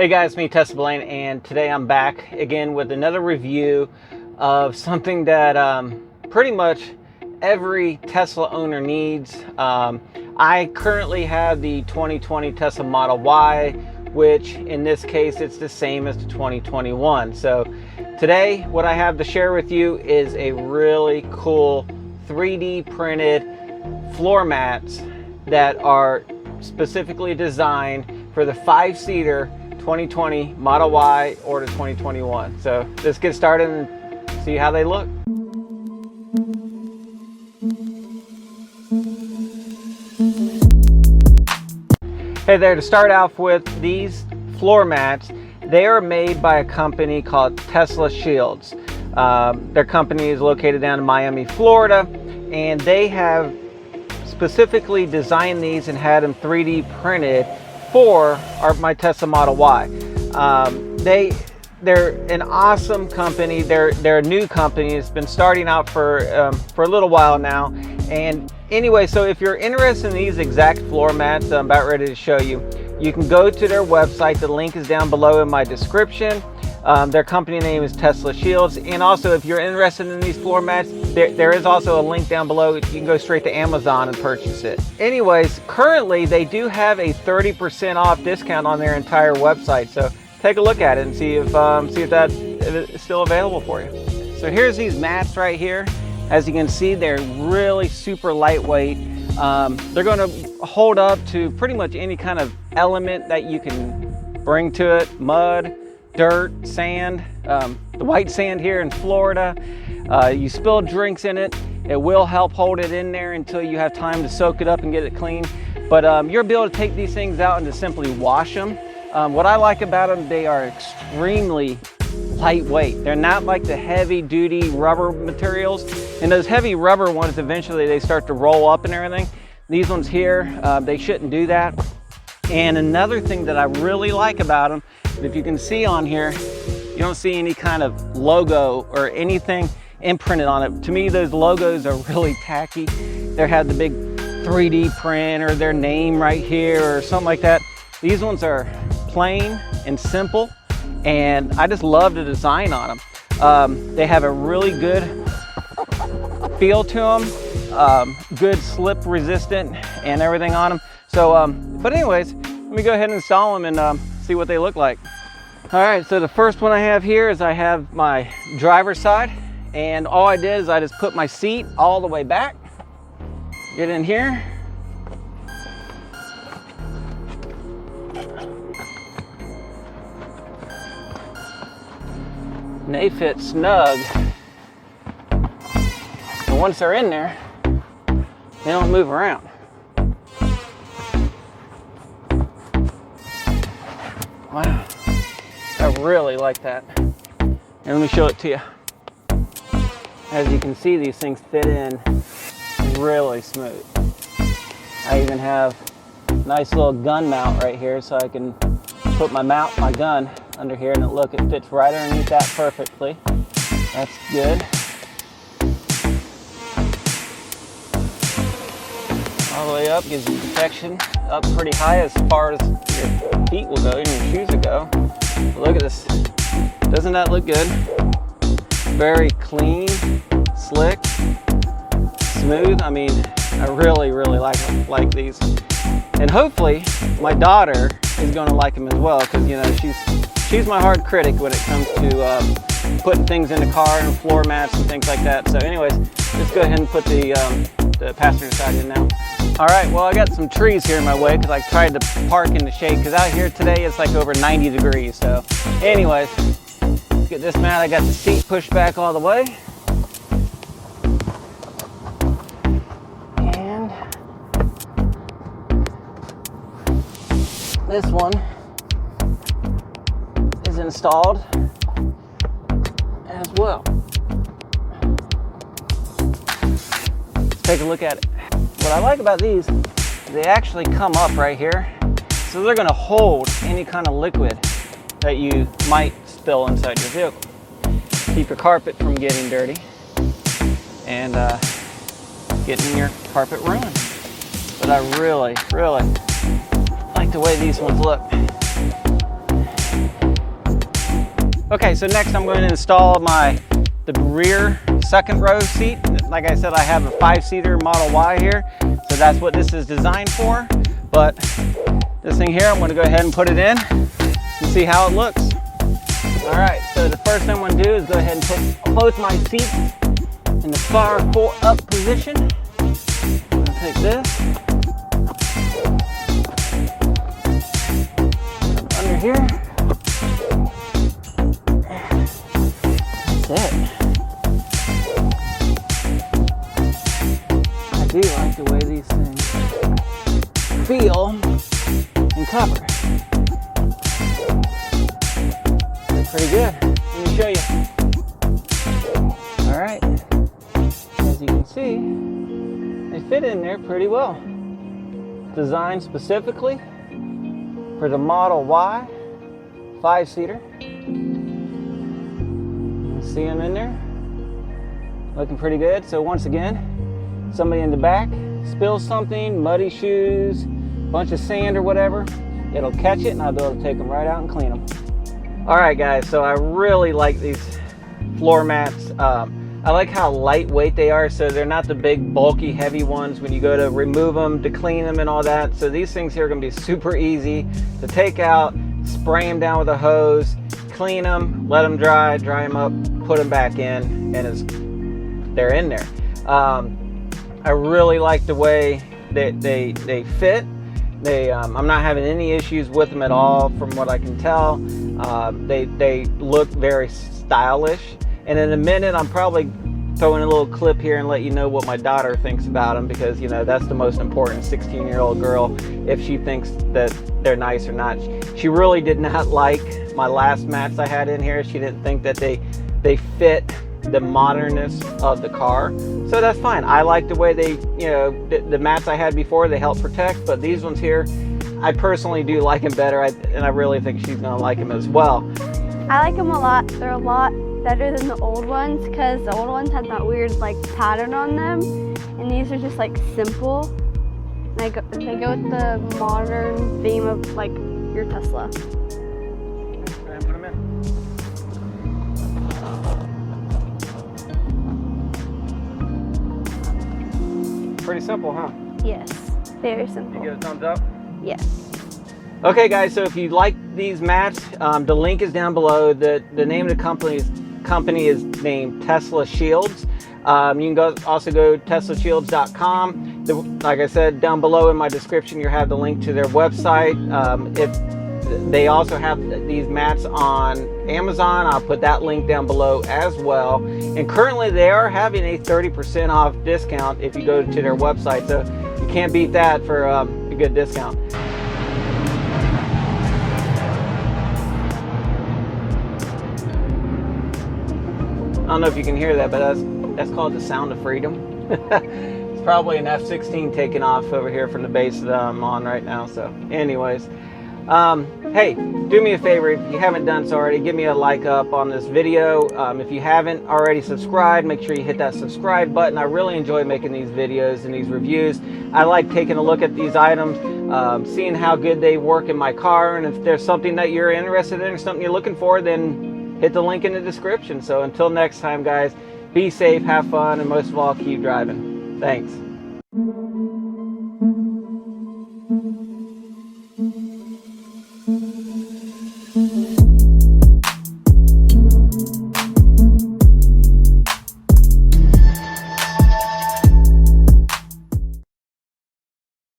Hey guys, me Tesla Blaine, and today I'm back again with another review of something that pretty much every Tesla owner needs. I currently have the 2020 Tesla Model Y, which in this case it's the same as the 2021. So today what I have to share with you is a really cool 3D printed floor mats that are specifically designed for the 5-seater 2020 Model Y or the 2021. So let's get started and see how they look. Hey there, to start off with, these floor mats, they are made by a company called Tesla Shields. Their company is located down in Miami, Florida, and they have specifically designed these and had them 3D printed for my Tesla Model Y. They're an awesome company. They're a new company. It's been starting out for a little while now. And anyway, so if you're interested in these exact floor mats I'm about ready to show you, you can go to their website. The link is down below in my description. Their company name is Tesla Shields. And also, if you're interested in these floor mats, there is also a link down below. You can go straight to Amazon and purchase it. Anyways, currently they do have a 30% off discount on their entire website. So take a look at it and see if that is still available for you. So here's these mats right here. As you can see, they're really super lightweight. They're going to hold up to pretty much any kind of element that you can bring to it: mud, dirt, sand, the white sand here in Florida. You spill drinks in it, it will help hold it in there until you have time to soak it up and get it clean. But you'll be able to take these things out and to simply wash them. What I like about them, they are extremely lightweight. They're not like the heavy duty rubber materials. And those heavy rubber ones, eventually they start to roll up and everything. These ones here, they shouldn't do that. And another thing that I really like about them, if you can see on here, you don't see any kind of logo or anything imprinted on it. To me, those logos are really tacky. They have the big 3D print or their name right here or something like that. These ones are plain and simple, and I just love the design on them. They have a really good feel to them, good slip resistant and everything on them. So, but anyways, let me go ahead and install them and see what they look like. All right, so the first one I have here is I have my driver's side, and all I did is I just put my seat all the way back, get in here, and they fit snug. And once they're in there, they don't move around. Wow, I really like that. And let me show it to you. As you can see, these things fit in really smooth. I even have a nice little gun mount right here, so I can put my gun under here, and look, it fits right underneath that perfectly. That's good. All the way up, gives you protection up pretty high as far as your feet will go, even your shoes will go. Look at this. Doesn't that look good? Very clean, slick, smooth. I mean, I really like these. And hopefully my daughter is going to like them as well, because you know she's my hard critic when it comes to putting things in the car and floor mats and things like that. So anyways, let's go ahead and put the passenger side in now. All right, well, I got some trees here in my way because I tried to park in the shade, because out here today it's like over 90 degrees. So anyways, let's get this mat. I got the seat pushed back all the way. And this one is installed as well. Let's take a look at it. What I like about these, they actually come up right here, so they're going to hold any kind of liquid that you might spill inside your vehicle. Keep your carpet from getting dirty and getting your carpet ruined. But I really like the way these ones look. Okay, so next I'm going to install the rear second row seat. Like I said, I have a 5-seater Model Y here, so that's what this is designed for. But this thing here, I'm going to go ahead and put it in and see how it looks. All right, so the first thing I'm going to do is go ahead and put both my seats in the far up position. I'm going to take this under here. That's it. I do like the way these things feel and cover. They're pretty good. Let me show you. All right. As you can see, they fit in there pretty well. Designed specifically for the Model Y 5-seater. See them in there? Looking pretty good. So once again, somebody in the back spills something, muddy shoes, bunch of sand or whatever, it'll catch it and I'll be able to take them right out and clean them. All right guys, so I really like these floor mats. I like how lightweight they are, so they're not the big bulky heavy ones when you go to remove them, to clean them and all that. So these things here are gonna be super easy to take out, spray them down with a hose, clean them, let them dry them up, put them back in, and they're in there. I really like the way that they fit. I'm not having any issues with them at all from what I can tell. They look very stylish. And in a minute, I'm probably throwing a little clip here and let you know what my daughter thinks about them, because you know that's the most important, 16-year-old girl, if she thinks that they're nice or not. She really did not like my last mats I had in here. She didn't think that they fit the modernness of the car. So that's fine. I like the way they, you know, the mats I had before, they help protect, but these ones here, I personally do like them better, and I really think she's gonna like them as well. I like them a lot. They're a lot better than the old ones, because the old ones had that weird like pattern on them, and these are just like simple. They go with the modern theme of like your Tesla. Go ahead and put them in. Pretty simple, huh? Yes, very simple. You give it a thumbs up? Yes. Okay guys, so if you like these mats, the link is down below. The name of the company is named Tesla Shields. You can also go to teslashields.com. Like I said, down below in my description, you have the link to their website. If they also have these mats on Amazon, I'll put that link down below as well. And currently they are having a 30% off discount if you go to their website. So you can't beat that for a good discount. I don't know if you can hear that, but that's called the sound of freedom. It's probably an F-16 taking off over here from the base that I'm on right now. So anyways, hey, do me a favor, if you haven't done so already, give me a like up on this video. If you haven't already subscribed, make sure you hit that subscribe button. I really enjoy making these videos and these reviews. I like taking a look at these items, seeing how good they work in my car, and if there's something that you're interested in or something you're looking for, then hit the link in the description. So until next time guys, be safe, have fun, and most of all, keep driving. Thanks.